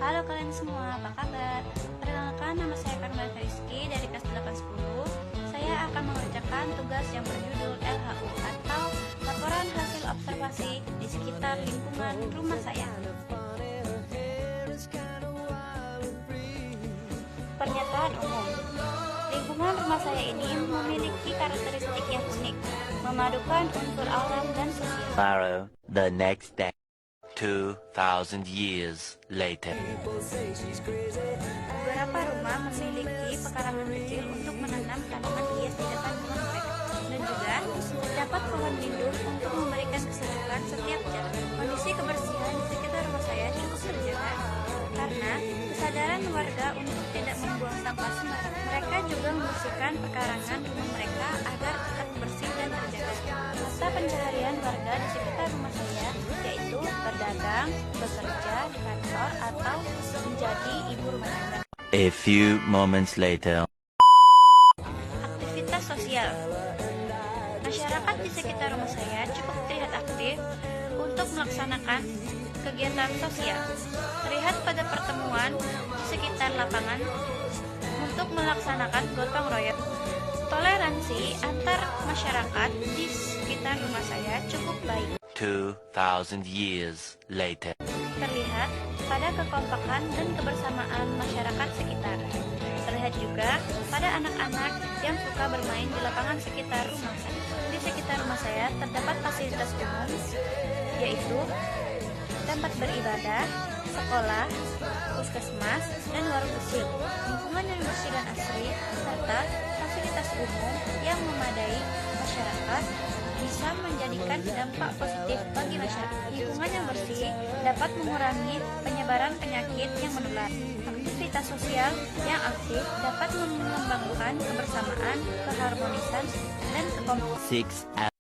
Halo kalian semua, apa kabar? Perkenalkan, nama saya Karmel Rizky dari kelas 810. Saya akan mengerjakan tugas yang berjudul LHU atau Laporan Hasil Observasi di Sekitar Lingkungan Rumah Saya. Pernyataan umum. Lingkungan rumah saya ini memiliki karakteristik yang unik, memadukan unsur alam dan sosial. Tomorrow, the next day. 2,000 years later. Beberapa rumah memiliki pekarangan kecil untuk menanam tanaman hias di depan rumah mereka, dan juga terdapat pohon lindung untuk memberikan kesejukan setiap jam. Kondisi kebersihan di sekitar rumah saya cukup terjaga karena kesadaran warga untuk tidak membuang sampah sembarangan. Mereka juga membersihkan pekarangan rumah mereka agar tetap bersih dan terjaga. Mata pencaharian warga di sekitar rumah saya yaitu berdagang, bekerja di kantor, atau menjadi ibu rumah tangga. A few moments later. Aktivitas sosial. Masyarakat di sekitar rumah saya cukup terlihat aktif untuk melaksanakan kegiatan sosial. Terlihat pada pertemuan di sekitar lapangan untuk melaksanakan gotong royong. Toleransi antar masyarakat di sekitar rumah saya cukup baik. 2,000 years later. Terlihat pada kekompakan dan kebersamaan masyarakat sekitar. Terlihat juga pada anak-anak yang suka bermain di lapangan sekitar rumah saya. Di sekitar rumah saya terdapat fasilitas umum, yaitu tempat beribadah, sekolah, puskesmas, dan warung kecil, lingkungan yang bersih dan asri, serta fasilitas umum yang memadai masyarakat bisa menjadikan dampak positif bagi masyarakat. Lingkungan yang bersih dapat mengurangi penyebaran penyakit yang menular. Aktivitas sosial yang aktif dapat mengembangkan kebersamaan, keharmonisan, dan kekompakan. 6